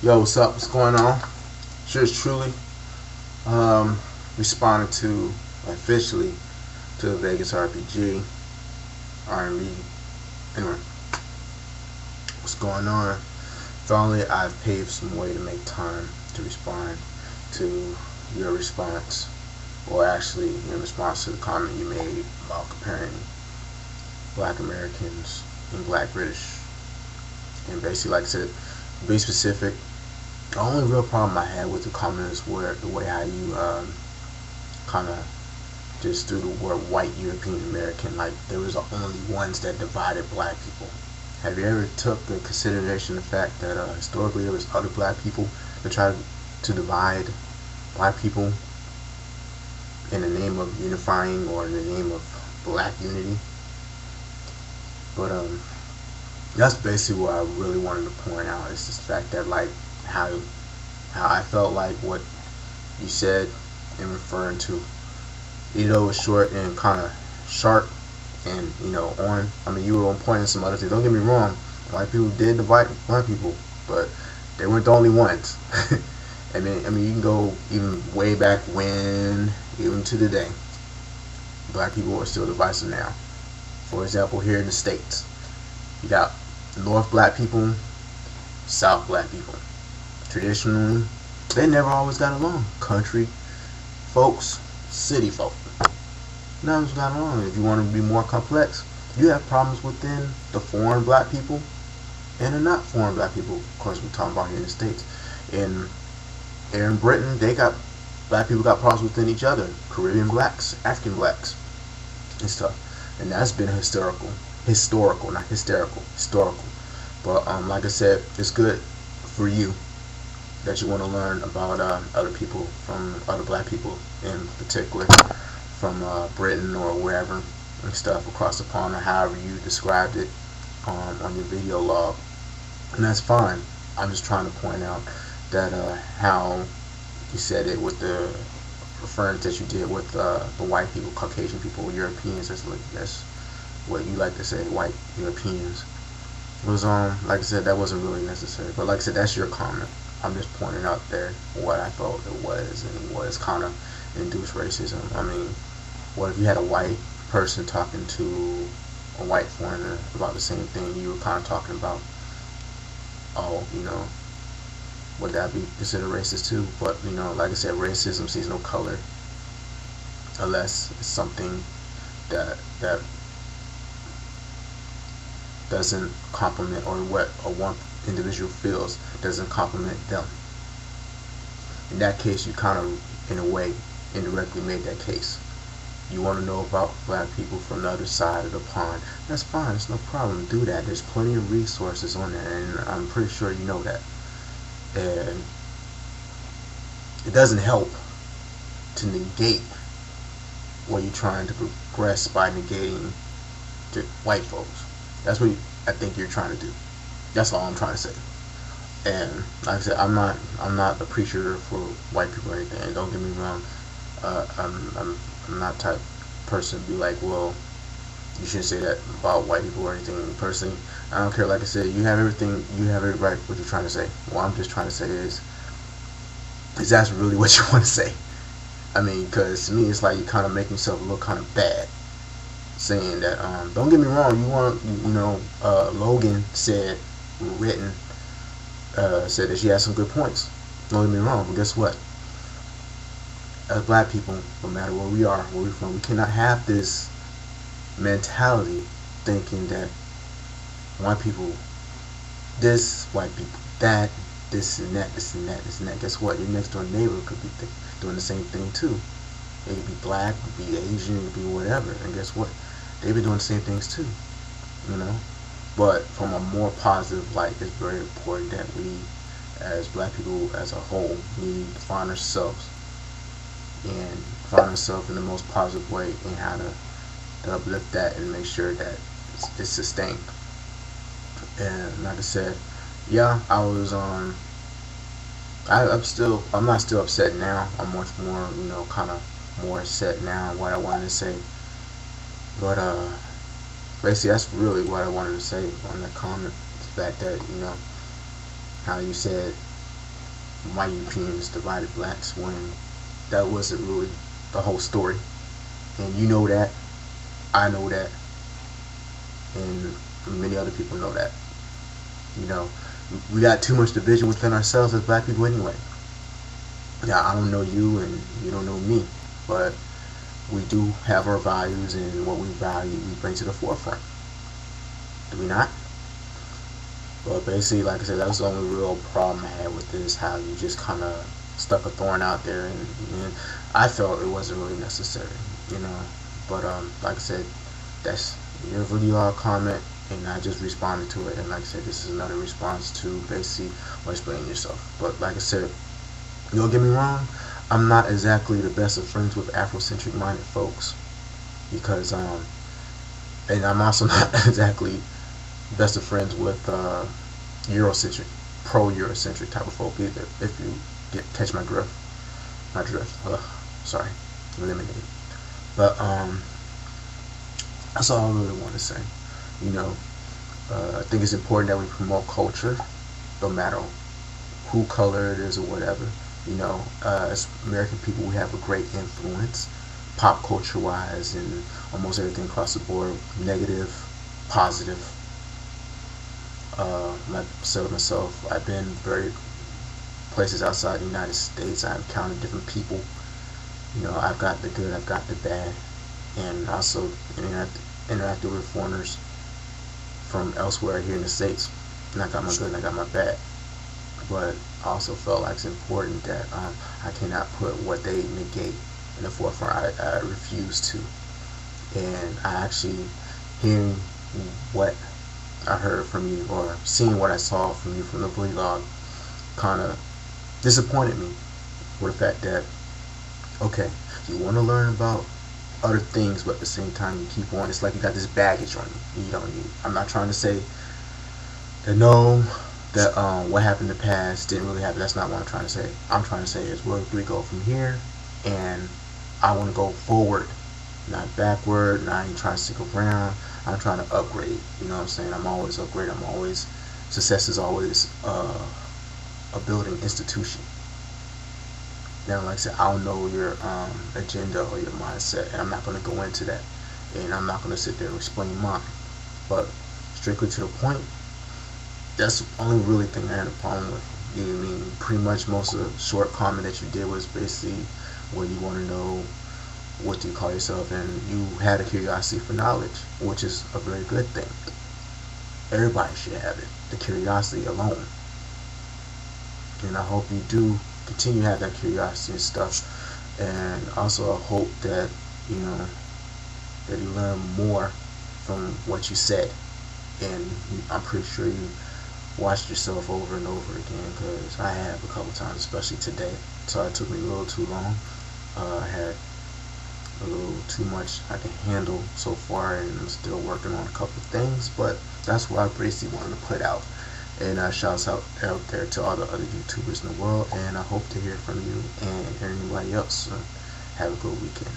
Yo, what's up? What's going on? Yours truly responded to officially to the Vegasrbg R&B. Anyway, what's going on? Finally, I've paved some way to make time to respond to your response, or actually in response to the comment you made about comparing Black Americans and Black British. And basically, like I said, be specific. The only real problem I had with the comments were the way how you kind of just threw the word white European American, like there was only ones that divided black people. Have you ever took into consideration the fact that historically there was other black people that tried to divide black people in the name of unifying or in the name of black unity? But that's basically what I really wanted to point out, is the fact that like how I felt like what you said in referring to, it was short and kind of sharp, and on. I mean, you were on point in some other things. Don't get me wrong, white people did divide black people, but they weren't the only ones. I mean, you can go even way back when, even to today, black people are still divisive now. For example, here in the States, you got North black people, South black people. Traditionally, they never always got along. Country folks, city folk, never got along. If you want to be more complex, you have problems within the foreign black people and the not foreign black people. Of course, we're talking about here in the States. And here in Britain, black people got problems within each other. Caribbean blacks, African blacks, and stuff. And that's been historical, not hysterical, historical. But like I said, it's good for you that you want to learn about other people, from other black people in particular, from Britain or wherever and stuff across the pond, or however you described it on your video log. And that's fine. I'm just trying to point out that how you said it with the reference that you did with the white people, Caucasian people, Europeans. That's what you like to say, white Europeans. It was like I said, that wasn't really necessary. But like I said, that's your comment. I'm just pointing out there what I thought it was, and what is kind of induced racism. I mean, what if you had a white person talking to a white foreigner about the same thing you were kind of talking about? Oh, would that be considered racist too? But like I said, racism sees no color, unless it's something that doesn't complement, or what one individual feels doesn't complement them. In that case, you kind of, in a way, indirectly made that case. You want to know about black people from the other side of the pond, that's fine, it's no problem, do that. There's plenty of resources on there, and I'm pretty sure you know that. And it doesn't help to negate what you're trying to progress by negating the white folks. That's what I think you're trying to do. That's all I'm trying to say. And like I said, I'm not a preacher for white people or anything. And don't get me wrong. I'm not the type of person to be like, well, you shouldn't say that about white people or anything. Personally, I don't care. Like I said, you have everything. You have every right what you're trying to say. What I'm just trying to say is that's really what you want to say. I mean, because to me, it's like you're kind of making yourself look kind of bad, saying that. Don't get me wrong. Logan said said that she had some good points. Don't get me wrong, but guess what? As black people, no matter where we are, where we're from, we cannot have this mentality thinking that white people this, white people that, this and that, this and that, this and that. Guess what? Your next door neighbor could be doing the same thing too. It could be black, it could be Asian, it could be whatever. And guess what? They've been doing the same things too. But from a more positive light, it's very important that we, as black people as a whole, need to find ourselves in the most positive way, and how to uplift that and make sure that it's sustained. And like I said, yeah, I'm not still upset now. I'm much more, kind of more set now what I wanted to say. But basically, that's really what I wanted to say on that comment. The fact that, how you said white Europeans divided blacks when that wasn't really the whole story. And you know that, I know that, and many other people know that. You know, we got too much division within ourselves as black people anyway. Yeah, I don't know you and you don't know me, but we do have our values, and what we value we bring to the forefront. Do we not? But basically, like I said, that was the only real problem I had with this, how you just kind of stuck a thorn out there, and I felt it wasn't really necessary, you know. But like I said, that's your video comment, and I just responded to it. And like I said, this is another response to basically explaining yourself. But like I said, don't get me wrong, I'm not exactly the best of friends with Afrocentric minded folks, because and I'm also not exactly best of friends with Eurocentric, pro-Eurocentric type of folk either. If you catch my drift, sorry, eliminated. But that's all I really want to say. You know, I think it's important that we promote culture, no matter who color it is or whatever. You know, as American people, we have a great influence, pop culture wise, and almost everything across the board, negative, positive. Like I said myself, I've been very places outside the United States. I've encountered different people. You know, I've got the good, I've got the bad, and also interacted with foreigners from elsewhere here in the States. And I got my good and I got my bad. But I also felt like it's important that I cannot put what they negate in the forefront. I refuse to. And I actually, hearing what I heard from you, or seeing what I saw from you from the vlog, kind of disappointed me with the fact that, okay, you want to learn about other things, but at the same time you keep on, it's like you got this baggage on you. You don't need. I'm not trying to say that no, that what happened in the past didn't really happen. That's not what I'm trying to say. I'm trying to say is, where do we go from here? And I want to go forward, not backward. And I ain't trying to stick around. I'm trying to upgrade. You know what I'm saying? I'm always upgrading. I'm always, success is always a building institution. Now, like I said, I don't know your agenda or your mindset, and I'm not going to go into that, and I'm not going to sit there and explain mine. But strictly to the point, that's the only really thing I had a problem with. You know what I mean? Pretty much most of the short comment that you did was basically where you want to know what do you call yourself, and you had a curiosity for knowledge, which is a very good thing. Everybody should have it, the curiosity alone. And I hope you do continue to have that curiosity and stuff. And also I hope that, you know, that you learn more from what you said. And I'm pretty sure you watched yourself over and over again, because I have a couple times, especially today. So it took me a little too long. I had a little too much I can handle so far, and I'm still working on a couple of things, but that's what I basically wanted to put out. And shouts out there to all the other YouTubers in the world, and I hope to hear from you and anybody else. So have a good weekend.